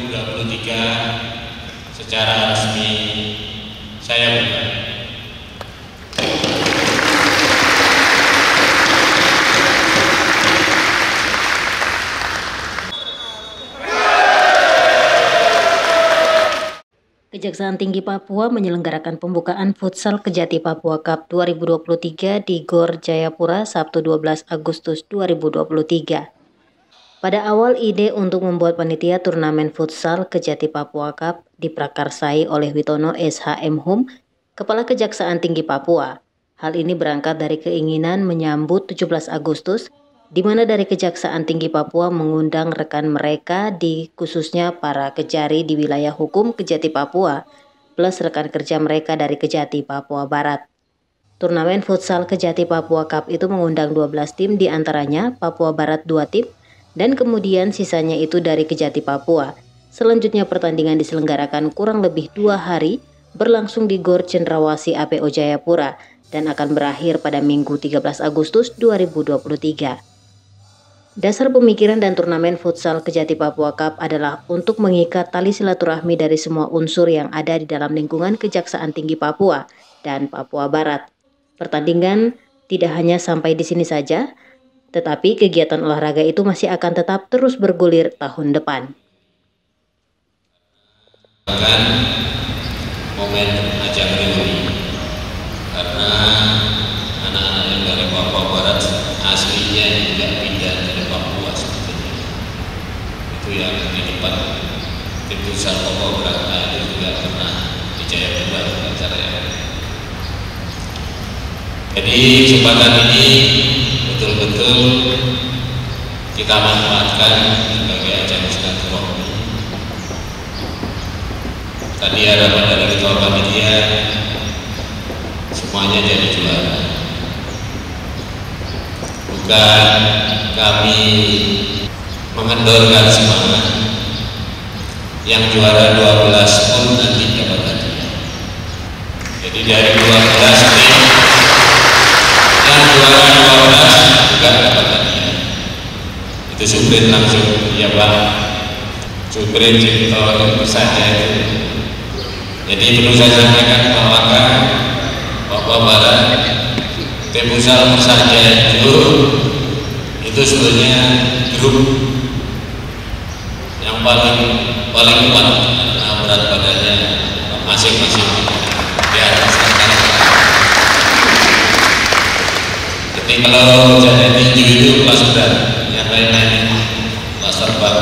2023 secara resmi saya buka. Kejaksaan Tinggi Papua menyelenggarakan pembukaan Futsal Kejati Papua Cup 2023 di Gor Jayapura Sabtu 12 Agustus 2023. Pada awal ide untuk membuat panitia turnamen Futsal Kejati Papua Cup diprakarsai oleh Witono SHM Hum, Kepala Kejaksaan Tinggi Papua. Hal ini berangkat dari keinginan menyambut 17 Agustus, di mana dari Kejaksaan Tinggi Papua mengundang rekan mereka di khususnya para kejari di wilayah hukum Kejati Papua, plus rekan kerja mereka dari Kejati Papua Barat. Turnamen Futsal Kejati Papua Cup itu mengundang 12 tim, diantaranya Papua Barat 2 tim, dan kemudian sisanya itu dari Kejati Papua. Selanjutnya pertandingan diselenggarakan kurang lebih 2 hari, berlangsung di Gor Cendrawasih APO Jayapura, dan akan berakhir pada Minggu 13 Agustus 2023. Dasar pemikiran dan turnamen Futsal Kejati Papua Cup adalah untuk mengikat tali silaturahmi dari semua unsur yang ada di dalam lingkungan Kejaksaan Tinggi Papua dan Papua Barat. Pertandingan tidak hanya sampai di sini saja, tetapi kegiatan olahraga itu masih akan tetap terus bergulir tahun depan. Bahkan momen ajang reuni karena anak-anak yang dari Papua Barat aslinya juga pindah dari Papua sebetulnya. Itu yang di depan tim futsal Papua Barat itu juga pernah di Jayapura acaranya. Jadi kesempatan ini betul-betul kita manfaatkan sebagai ajang silaturahmi. Tadi harapan dari ketua panitia semuanya jadi juara. Bukan kami mengendorkan semangat, yang juara 12 pun nanti dapat hadiah. Jadi dari 12 tim yang juara 12 juga dapat hadiah. Itu Suprin langsung, ya Pak, Suprin Cipto saja itu. Jadi perlu saya sampaikan bahwa Papua Barat tim futsal saja itu sebetulnya grup yang paling kuat karena berat badannya masing-masing di atas rata-rata. Jadi kalau jadi tinju itu kelas berat, yang lain-lain kelas terbang,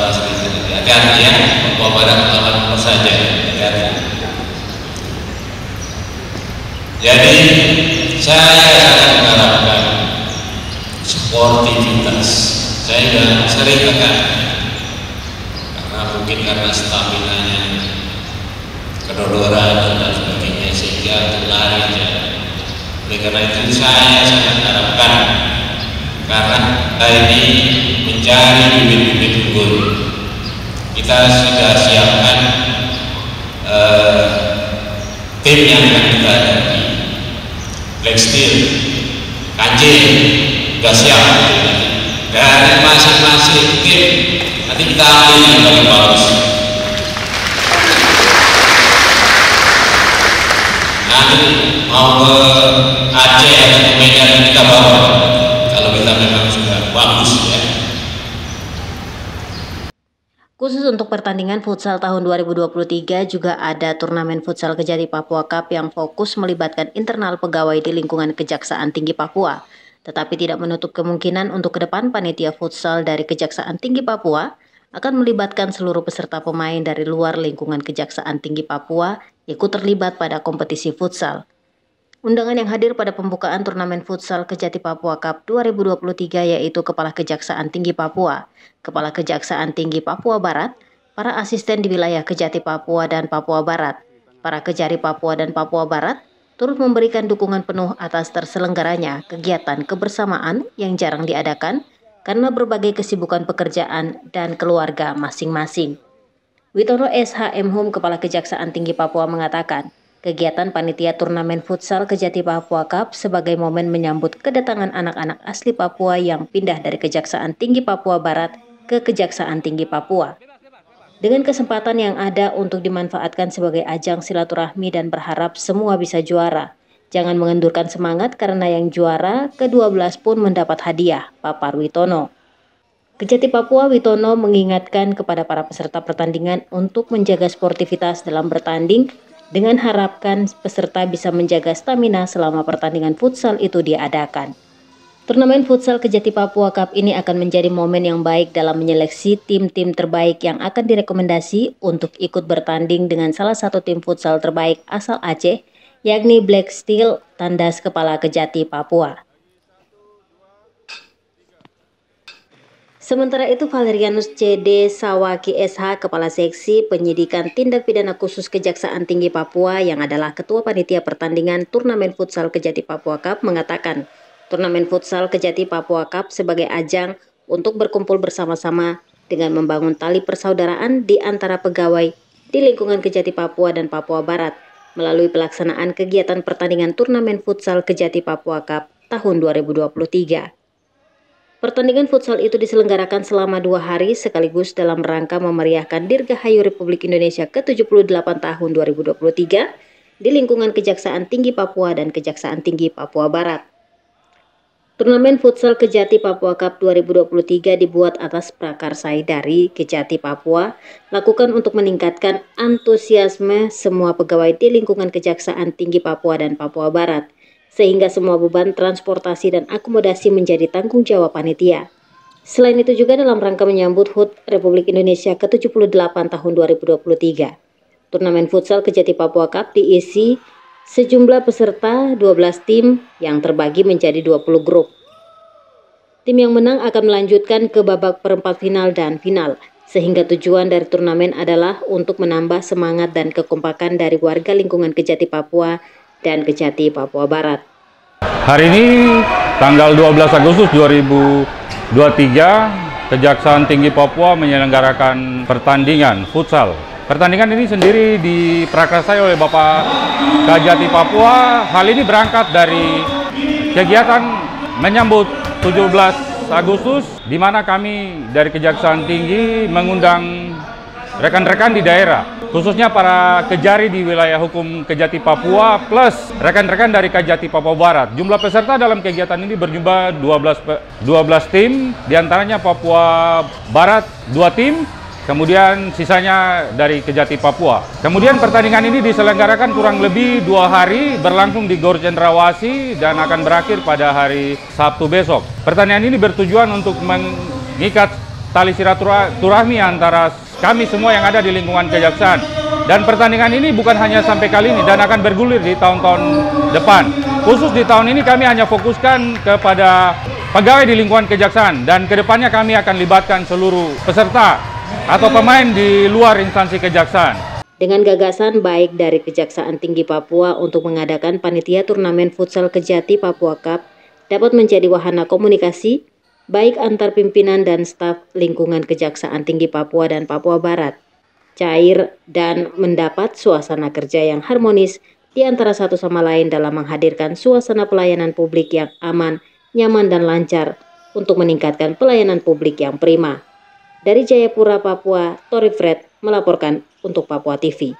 hati-hati ya, Papua Barat lawan saja, hati-hati. Jadi saya sangat mengharapkan sportivitas. Saya sudah sering tekan karena mungkin karena stamina-nya, kedodoran dan sebagainya sehingga lari aja. Oleh karena itu saya sangat harapkan karena kita ini mencari bibit-bibit unggul. Kita sudah siapkan tim yang akan kita hadapi. Black Steel, Kanjeng, sudah siap. Dari masing-masing tim nanti kita ambil yang paling bagus. Nanti mau ke Aceh atau ke Medan kita bawa kalau kita memang sudah bagus ya. Khusus untuk pertandingan futsal tahun 2023 juga ada turnamen Futsal Kejati Papua Cup yang fokus melibatkan internal pegawai di lingkungan Kejaksaan Tinggi Papua. Tetapi tidak menutup kemungkinan untuk ke depan panitia futsal dari Kejaksaan Tinggi Papua akan melibatkan seluruh peserta pemain dari luar lingkungan Kejaksaan Tinggi Papua ikut terlibat pada kompetisi futsal. Undangan yang hadir pada pembukaan turnamen Futsal Kejati Papua Cup 2023 yaitu Kepala Kejaksaan Tinggi Papua, Kepala Kejaksaan Tinggi Papua Barat, para asisten di wilayah Kejati Papua dan Papua Barat, para kejari Papua dan Papua Barat, turut memberikan dukungan penuh atas terselenggaranya kegiatan kebersamaan yang jarang diadakan karena berbagai kesibukan pekerjaan dan keluarga masing-masing. Witono SHM Hum, Kepala Kejaksaan Tinggi Papua mengatakan, kegiatan panitia turnamen Futsal Kejati Papua Cup sebagai momen menyambut kedatangan anak-anak asli Papua yang pindah dari Kejaksaan Tinggi Papua Barat ke Kejaksaan Tinggi Papua. Dengan kesempatan yang ada untuk dimanfaatkan sebagai ajang silaturahmi dan berharap semua bisa juara. Jangan mengendurkan semangat karena yang juara ke-12 pun mendapat hadiah, papar Witono. Kejati Papua Witono mengingatkan kepada para peserta pertandingan untuk menjaga sportivitas dalam bertanding dengan harapkan peserta bisa menjaga stamina selama pertandingan futsal itu diadakan. Turnamen futsal Kejati Papua Cup ini akan menjadi momen yang baik dalam menyeleksi tim-tim terbaik yang akan direkomendasi untuk ikut bertanding dengan salah satu tim futsal terbaik asal Aceh, yakni Black Steel Tandas Kepala Kejati Papua. Sementara itu, Valerianus C.D. Sawaki SH, Kepala Seksi Penyidikan Tindak Pidana Khusus Kejaksaan Tinggi Papua yang adalah Ketua Panitia Pertandingan Turnamen Futsal Kejati Papua Cup mengatakan, Turnamen Futsal Kejati Papua Cup sebagai ajang untuk berkumpul bersama-sama dengan membangun tali persaudaraan di antara pegawai di lingkungan Kejati Papua dan Papua Barat melalui pelaksanaan kegiatan pertandingan Turnamen Futsal Kejati Papua Cup tahun 2023. Pertandingan futsal itu diselenggarakan selama 2 hari sekaligus dalam rangka memeriahkan Dirgahayu Republik Indonesia ke-78 tahun 2023 di lingkungan Kejaksaan Tinggi Papua dan Kejaksaan Tinggi Papua Barat. Turnamen Futsal Kejati Papua Cup 2023 dibuat atas prakarsa dari Kejati Papua, lakukan untuk meningkatkan antusiasme semua pegawai di lingkungan Kejaksaan Tinggi Papua dan Papua Barat, sehingga semua beban transportasi dan akomodasi menjadi tanggung jawab panitia. Selain itu juga dalam rangka menyambut HUT Republik Indonesia ke-78 tahun 2023. Turnamen Futsal Kejati Papua Cup diisi sejumlah peserta 12 tim yang terbagi menjadi 20 grup. Tim yang menang akan melanjutkan ke babak perempat final dan final, sehingga tujuan dari turnamen adalah untuk menambah semangat dan kekompakan dari warga lingkungan Kejati Papua dan Kejati Papua Barat. Hari ini tanggal 12 Agustus 2023, Kejaksaan Tinggi Papua menyelenggarakan pertandingan futsal. Pertandingan ini sendiri diprakarsai oleh Bapak Kejati Papua. Hal ini berangkat dari kegiatan menyambut 17 Agustus, di mana kami dari Kejaksaan Tinggi mengundang rekan-rekan di daerah, khususnya para kejari di wilayah hukum Kejati Papua plus rekan-rekan dari Kejati Papua Barat. Jumlah peserta dalam kegiatan ini berjumlah 12 tim, diantaranya Papua Barat 2 tim, kemudian sisanya dari Kejati Papua. Kemudian pertandingan ini diselenggarakan kurang lebih 2 hari, berlangsung di Gor Cendrawasih dan akan berakhir pada hari Sabtu besok. Pertandingan ini bertujuan untuk mengikat tali silaturahmi antara kami semua yang ada di lingkungan kejaksaan. Dan pertandingan ini bukan hanya sampai kali ini dan akan bergulir di tahun-tahun depan. Khusus di tahun ini kami hanya fokuskan kepada pegawai di lingkungan kejaksaan, dan kedepannya kami akan libatkan seluruh peserta atau pemain di luar instansi kejaksaan. Dengan gagasan baik dari Kejaksaan Tinggi Papua untuk mengadakan panitia turnamen futsal Kejati Papua Cup dapat menjadi wahana komunikasi baik antar pimpinan dan staf lingkungan Kejaksaan Tinggi Papua dan Papua Barat, cair dan mendapat suasana kerja yang harmonis di antara satu sama lain dalam menghadirkan suasana pelayanan publik yang aman, nyaman dan lancar untuk meningkatkan pelayanan publik yang prima. Dari Jayapura, Papua, Tori Fred melaporkan untuk Papua TV.